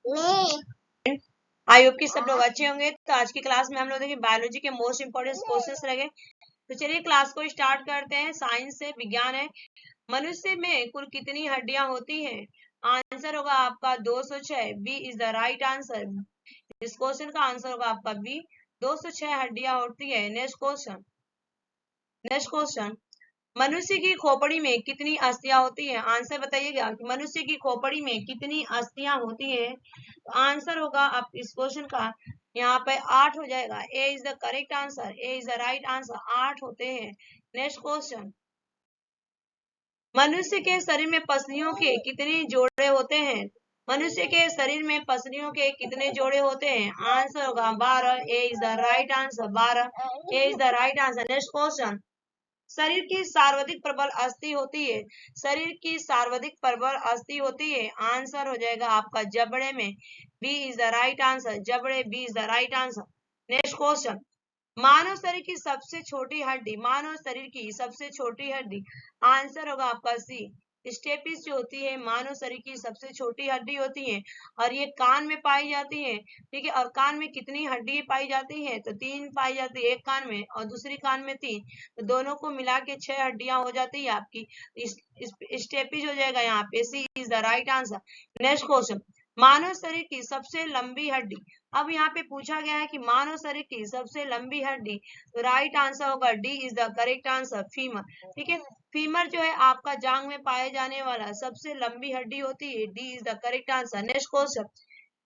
I hope कि सब लोग अच्छे होंगे। तो आज की क्लास में हम लोग देखिए बायोलॉजी के मोस्ट इंपोर्टेंट क्वेश्चंस रहे। तो चलिए क्लास को स्टार्ट करते हैं। साइंस से विज्ञान है। मनुष्य में कुल कितनी हड्डियां होती हैं? आंसर होगा आपका 206। B is the right answer. इस क्वेश्चन का आंसर होगा आपका बी, 206 हड्डियां होती है। नेक्स्ट क्वेश्चन, मनुष्य की खोपड़ी में कितनी अस्थियां होती हैं? आंसर बताइएगा कि मनुष्य की खोपड़ी में कितनी अस्थियां होती हैं। तो आंसर होगा आप इस क्वेश्चन का यहाँ पे 8 हो जाएगा। A is the correct answer. A is the right answer. 8 होते हैं। नेक्स्ट क्वेश्चन, मनुष्य के शरीर में पसलियों के कितने जोड़े होते हैं? मनुष्य के शरीर में पसलियों के कितने जोड़े होते हैं? आंसर होगा 12। A is the right answer. 12 A is the right answer. Next question, शरीर की सर्वाधिक प्रबल अस्थि होती है। शरीर की सर्वाधिक प्रबल अस्थि होती है। आंसर हो जाएगा आपका जबड़े में। B is the right answer. जबड़े, B is the right answer. Next question, मानव शरीर की सबसे छोटी हड्डी। मानव शरीर की सबसे छोटी हड्डी। आंसर होगा आपका सी, स्टेपिस जो होती है मानव शरीर की सबसे छोटी हड्डी होती है और ये कान में पाई जाती है। ठीक है, और कान में कितनी हड्डी पाई जाती है? तो 3 पाई जाती है, एक कान में और दूसरी कान में 3, तो दोनों को मिला के 6 हड्डियां हो जाती है आपकी। स्टेपिस हो जाएगा यहाँ पे। C is the right answer. Next question, मानव शरीर की सबसे लंबी हड्डी। अब यहाँ पे पूछा गया है कि मानव शरीर की सबसे लंबी हड्डी, तो राइट आंसर होगा D is the correct answer, femur. ठीक है, फीमर जो है आपका जांग में पाए जाने वाला सबसे लंबी हड्डी होती है। D is the correct answer. Next question,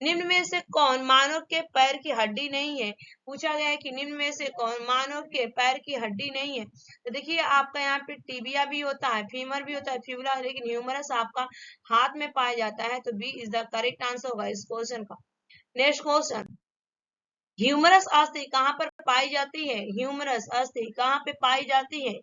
निम्न में से कौन मानव के पैर की हड्डी नहीं है? पूछा गया है कि निम्न में से कौन मानव के पैर की हड्डी नहीं है। तो देखिए आपका यहाँ पे टिबिया भी होता है, फीमर भी होता है, फ्यूला, लेकिन ह्यूमरस आपका हाथ में पाया जाता है। तो B is the correct answer होगा इस क्वेश्चन का। नेक्स्ट क्वेश्चन, ह्यूमरस अस्थि कहाँ पर पाई जाती है? ह्यूमरस अस्थि कहाँ पे पाई जाती है?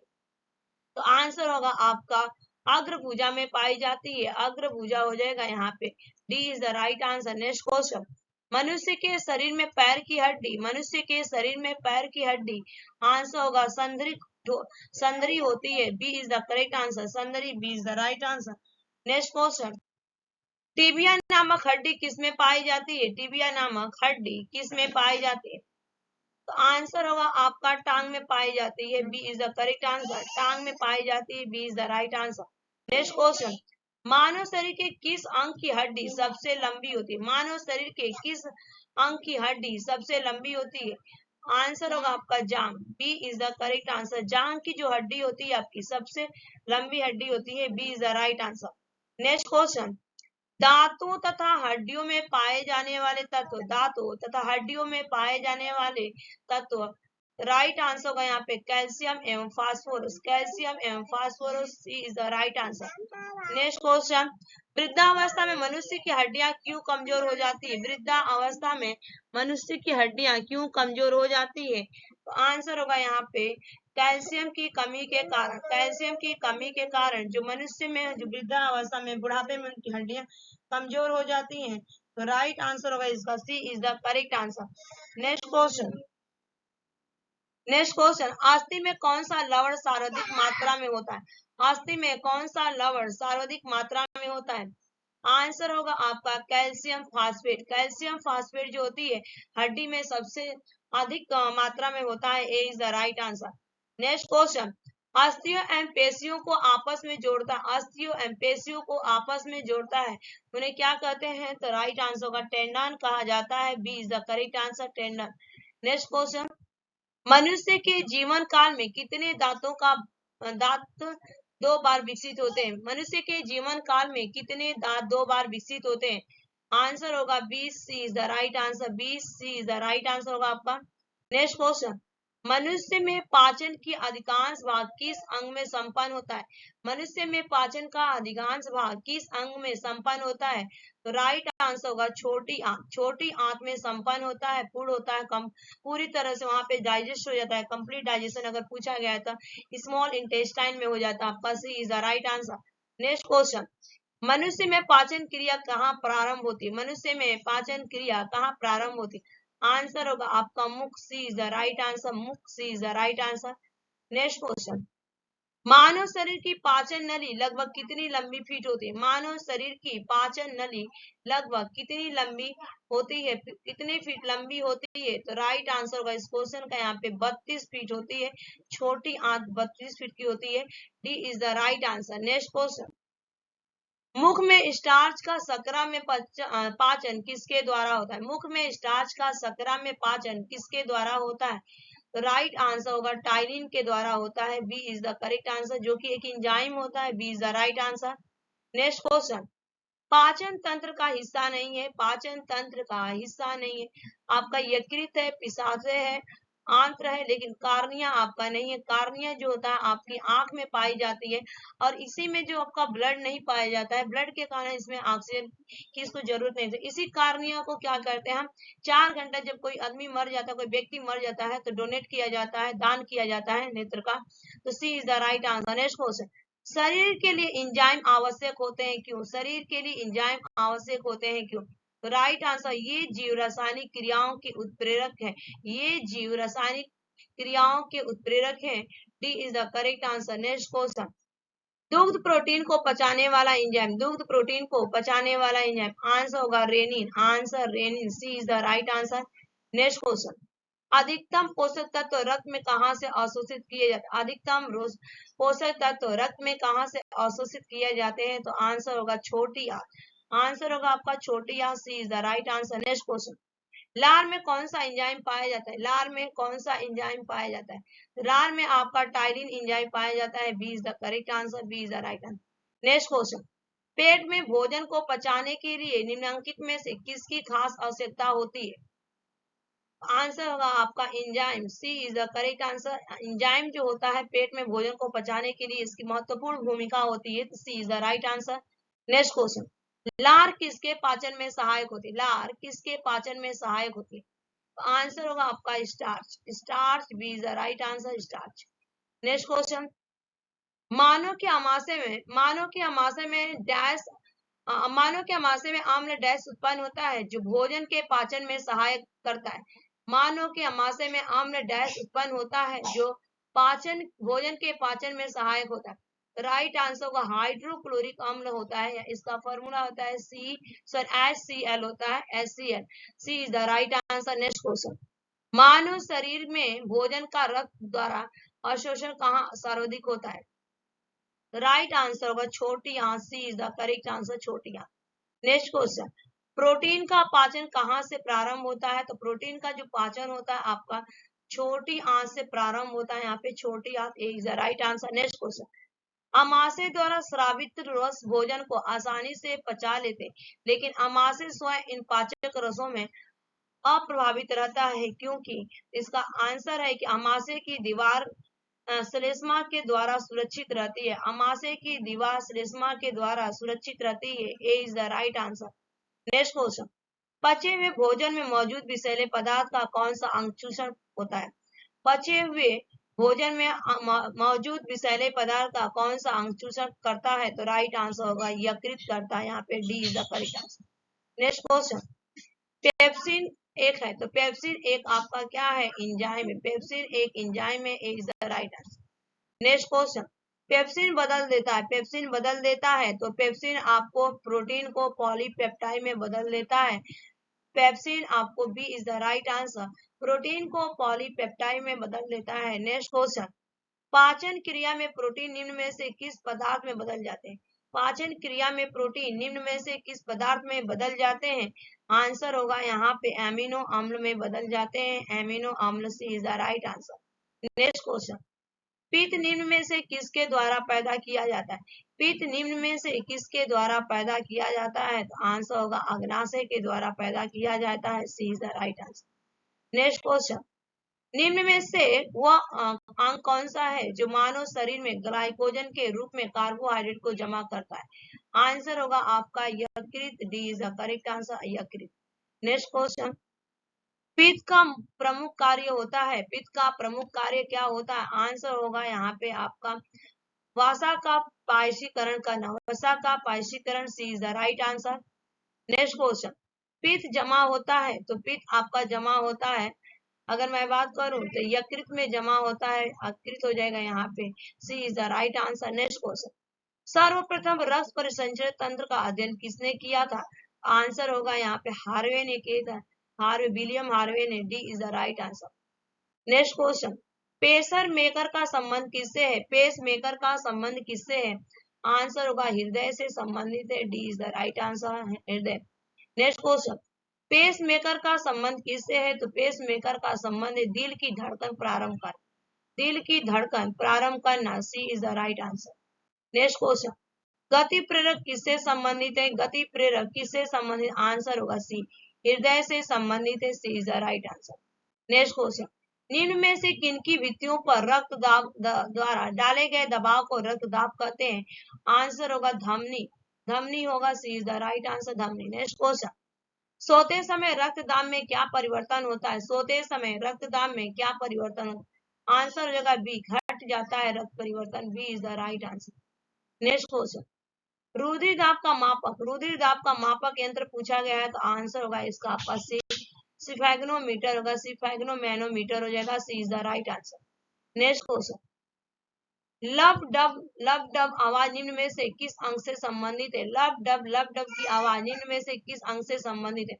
तो आंसर होगा आपका अग्रभुजा में पाई जाती है। अग्रभुजा हो जाएगा यहाँ पे। D is the right answer. Next question, मनुष्य के शरीर में पैर की हड्डी। मनुष्य के शरीर में पैर की हड्डी। आंसर होगा संधरी। संधरी होती है। B is the correct answer. संधरी, B is the right answer. Next question, tibia नामक हड्डी किसमें पाई जाती है? टिबिया नामक हड्डी किसमें पाई जाती है? तो आंसर होगा आपका टांग में पाई जाती है। B is the correct answer. टांग में पाई जाती है। B is the right answer. Next question, मानव शरीर के किस अंग की हड्डी सबसे लंबी होती है? मानव शरीर के किस अंग की हड्डी सबसे लंबी होती है? आंसर होगा आपका जांग। B is the correct answer. जांग की जो हड्डी होती है आपकी सबसे लंबी हड्डी होती है। B is the right answer. Next question, दांतों तथा हड्डियों में पाए जाने वाले तत्व। दांतों तथा हड्डियों में पाए जाने वाले तत्व। राइट आंसर होगा यहाँ पे कैल्शियम एवं फास्फोरस। कैल्शियम एवं phosphorus, C is the right answer. Next question, वृद्धावस्था में मनुष्य की हड्डियां क्यों कमजोर हो जाती है? वृद्धावस्था में मनुष्य की हड्डियां क्यों कमजोर हो जाती है? तो आंसर होगा यहाँ पे कैल्शियम की कमी के कारण। कैल्शियम की कमी के कारण जो मनुष्य में जो वृद्धावस्था में बुढ़ापे में उनकी हड्डियां कमजोर हो जाती हैं। तो राइट आंसर होगा इसका C is the correct answer. Next question, अस्थि में कौन सा लवण सर्वाधिक मात्रा में होता है? अस्थि में कौन सा लवण सर्वाधिक मात्रा में होता है? आंसर होगा आपका कैल्शियम फास्फेट। कैल्शियम फास्फेट जो होती है हड्डी में सबसे अधिक मात्रा में होता है। A is the right answer. Next question, अस्थियों एवं पेशियों को आपस में जोड़ता है। अस्थियों एवं पेशियों को आपस में जोड़ता है, उन्हें क्या कहते हैं? तो राइट आंसर होगा टेंडन कहा जाता है। B is the correct answer, tendon. Next question, मनुष्य के जीवन काल में कितने दांत 2 बार विकसित होते हैं? मनुष्य के जीवन काल में कितने दांत 2 बार विकसित होते हैं? आंसर होगा 20। C is the right answer. 20 C is the right answer होगा आपका। नेक्स्ट क्वेश्चन, मनुष्य में पाचन की अधिकांश भाग किस अंग में संपन्न होता है? मनुष्य में पाचन का अधिकांश भाग किस अंग में संपन्न होता है? तो राइट आंसर होगा छोटी आंत। छोटी आंत में संपन्न होता है, पूर्ण होता है, कम पूरी तरह से वहां पे डाइजेस्ट हो जाता है। कंप्लीट डाइजेशन अगर पूछा गया था स्मॉल इंटेस्टाइन में हो जाता है आपका। C is the right answer. Next question, मनुष्य में पाचन क्रिया कहाँ प्रारंभ होती है? मनुष्य में पाचन क्रिया कहाँ प्रारंभ होती है? आंसर होगा आपका मुख। C is the right answer. मुख, C is the right answer. Next question, मानव शरीर की पाचन नली लगभग कितनी लंबी फीट होती है? मानव शरीर की पाचन नली लगभग कितनी लंबी होती है, कितनी फीट लंबी होती है? तो राइट आंसर होगा इस क्वेश्चन का यहाँ पे 32 फीट होती है। छोटी आंत 32 फीट की होती है। D is the right answer. Next question, मुख में स्टार्च का सकरा में पाचन किसके द्वारा होता है? मुख में स्टार्च का सकरा में पाचन किसके द्वारा होता है? तो राइट आंसर होगा टाइलिन के द्वारा होता है। B is the correct answer, जो कि एक एंजाइम होता है। B is the right answer. Next question, पाचन तंत्र का हिस्सा नहीं है, पाचन तंत्र का हिस्सा नहीं है आपका यकृत है, पिशाचे है, आंत्र है, लेकिन कार्निया आपका नहीं है। कार्निया जो होता है आपकी आंख में पाई जाती है, और इसी में जो आपका ब्लड नहीं पाया जाता है, ब्लड के कारण इसमें ऑक्सीजन की इसको जरूरत नहीं है। इसी कार्निया को क्या करते हैं हम, 4 घंटा जब कोई आदमी मर जाता है, कोई व्यक्ति मर जाता है, तो डोनेट किया जाता है, दान किया जाता है नेत्र का। तो C is the right answer. Next question, शरीर के लिए एंजाइम आवश्यक होते हैं क्यों? शरीर के लिए एंजाइम आवश्यक होते हैं क्यों? तो राइट आंसर, ये जीव रासायनिक क्रियाओं के उत्प्रेरक है। ये जीव रासायनिक क्रियाओं के उत्प्रेरक है। D is the correct answer. Next question, दुग्ध प्रोटीन को पचाने वाला एंजाइम, दुग्ध प्रोटीन को पचाने वाला एंजाइम आंसर होगा rennin. Answer rennin. C is the right answer. Next question, अधिकतम पोषक तत्व रक्त में कहां से अवशोषित किए जाते हैं? अधिकतम पोषक तत्व रक्त में कहां से अवशोषित किए जाते हैं? तो आंसर होगा छोटी आंत। आंसर होगा आपका छोटी आंत। C is the right answer. Next question, लार में कौन सा एंजाइम पाया जाता है? लार में कौन सा एंजाइम पाया जाता है? लार में आपका टाइलिन एंजाइम पाया जाता है। B is the correct answer. B is the right answer. Next question, पेट में भोजन को पचाने के लिए निम्नलिखित में से किसकी खास आवश्यकता होती है? आंसर होगा आपका enzyme. C is the correct answer. Enzyme जो होता है पेट में भोजन को पचाने के लिए इसकी महत्वपूर्ण भूमिका होती है। C is the right answer. Next question, लार किसके पाचन में सहायक होती है? लार किसके पाचन में सहायक होती है? तो आंसर होगा आपका starch. Starch. B is the right answer, starch. Next question, मानव के अमाशय में डैश मानव के अमाशय में अम्ल डैश उत्पन्न होता है जो भोजन के पाचन में सहायक करता है। मानव के अमाशय में अम्ल डैश उत्पन्न होता है जो भोजन के पाचन में सहायक होता है। राइट आंसर होगा हाइड्रोक्लोरिक अम्ल होता है। इसका फॉर्मूला होता है HCl होता है, HCl। C is the right answer. Next question, मानव शरीर में भोजन का रक्त द्वारा अवशोषण कहाँ सर्वाधिक होता है? राइट आंसर होगा छोटी आंत। C is the correct answer, छोटी आंत। नेक्स्ट क्वेश्चन, प्रोटीन का पाचन कहाँ से प्रारंभ होता है? तो प्रोटीन का जो पाचन होता है आपका छोटी आंत से प्रारंभ होता है। यहाँ पे छोटी आंत is the right answer. Next question, अमाशय द्वारा स्रावित रस भोजन को आसानी से पचा लेते, लेकिन अमाशय स्वयं इन पाचक रसों में अप्रभावित रहता है क्योंकि? इसका आंसर है कि अमाशय की दीवार श्लेष्मा के द्वारा सुरक्षित रहती है। अमाशय की दीवार श्लेष्मा के द्वारा सुरक्षित रहती है। A is the right answer. Next question, पचे हुए भोजन में मौजूद विषैले पदार्थ का कौन सा अंगचूषण होता है? पचे हुए भोजन में मौजूद विषैले पदार्थ का कौन सा अंगचूषण करता है? तो राइट आंसर होगा यकृत करता है। यहाँ पे D is the correct answer. Next question, pepsin एक है, तो पेप्सिन एक आपका क्या है? एंजाइम है। पेप्सिन एक एंजाइम है। A is the right answer. Next question, pepsin बदल देता है, पेप्सिन बदल देता है, तो पेप्सिन आपको प्रोटीन को पॉलीपेप्टाइड में बदल देता है। पेप्सिन आपको B is the right answer, protein को पॉलीपेप्टाइड में बदल देता है। नेक्स्ट क्वेश्चन, पाचन क्रिया में प्रोटीन निम्न में से किस पदार्थ में बदल जाते हैं? पाचन क्रिया में प्रोटीन निम्न में से किस पदार्थ में बदल जाते हैं? आंसर होगा यहाँ पे एमिनो अम्ल में बदल जाते हैं। एमिनो अम्ल। C is the right answer. Next question, पित्त निम्न में से किसके द्वारा पैदा किया जाता है? पित्त निम्न में से किसके द्वारा पैदा किया जाता है? तो आंसर होगा अग्नाशय के द्वारा पैदा किया जाता है। C is the right answer. Next question, निम्न में से वह अंग कौन सा है जो मानव शरीर में ग्लाइकोजन के रूप में कार्बोहाइड्रेट को जमा करता है? आंसर होगा आपका यकृत। D is the correct answer, यकृत। नेक्स्ट क्वेश्चन, पित्त का प्रमुख कार्य होता है, पित्त का प्रमुख कार्य क्या होता है? आंसर होगा यहाँ पे आपका वसा का पायशीकरण करना, वसा का पायशीकरण। C is the right answer. Next question, पित्त जमा होता है, तो पित्त आपका जमा होता है अगर मैं बात करूं तो यकृत में जमा होता है, अकृत हो जाएगा यहाँ पे। C is the right answer. Next question, सर्वप्रथम रक्त परिसंचरण तंत्र का अध्ययन किसने किया था? आंसर होगा यहाँ पे हार्वे ने किया था, हार्वे, विलियम हार्वे ने। D is the right answer. Next question, pacer maker का संबंध किससे है? पेस मेकर का संबंध किससे है? आंसर होगा हृदय से संबंधित है। D is the right answer, हृदय। नेक्स्ट क्वेश्चन, पेस मेकर का संबंध किससे है? तो पेस मेकर का संबंध है दिल की धड़कन प्रारंभ कर, दिल की धड़कन प्रारंभ करना। C is the right answer. Next question, गति प्रेरक किससे संबंधित है? गति प्रेरक किससे संबंधित? आंसर होगा सी, हृदय से संबंधित है। C is the right answer. Next question, निम्न में से किनकी भित्तियों पर रक्त दाब द्वारा डाले गए दबाव को रक्त दाब कहते हैं? आंसर होगा धमनी, धमनी होगा। सी इज द राइट आंसर, धमनी। नेक्स्ट क्वेश्चन, सोते समय रक्तदाब में क्या परिवर्तन होता है? सोते समय रक्तदाब में क्या परिवर्तन होता है? आंसर हो जाएगा बी, घट जाता है रक्त परिवर्तन। B is the right answer. Next question, रुधिर दाब का मापक, रुधिर दाब का मापक यंत्र पूछा गया है, तो आंसर होगा इसका आपका सी, सिफेग्नोमीटर होगा, सिफेग्नोमैनोमीटर हो जाएगा। C is the right answer. Next question, lub dub आवाज निम्न में से किस अंग से संबंधित है? लब डब की आवाज निम्न में से किस अंग से संबंधित है?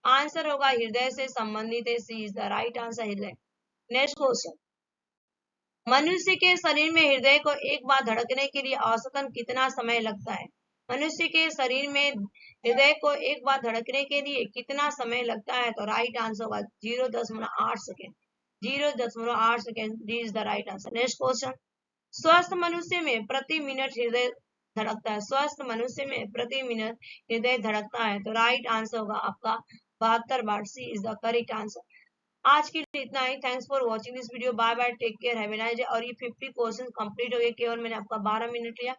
आंसर होगा हृदय से संबंधित है। C is the right answer, हृदय। नेक्स्ट क्वेश्चन, मनुष्य के शरीर में हृदय को एक बार धड़कने के लिए औसतन कितना समय लगता है? मनुष्य के शरीर में हृदय को एक बार धड़कने के लिए कितना समय लगता है? तो राइट आंसर होगा 0.8 second, 0.8 second. D is the right answer. Next question, स्वस्थ मनुष्य में प्रति मिनट हृदय धड़कता है, स्वस्थ मनुष्य में प्रति मिनट हृदय धड़कता है, तो राइट आंसर होगा आपका 72 बार। C is the correct answer. आज के लिए इतना ही। Thanks for watching this video. Bye bye, take care, have a nice day. और ये 50 क्वेश्चन कंप्लीट हो गए, केवल मैंने आपका 12 मिनट लिया।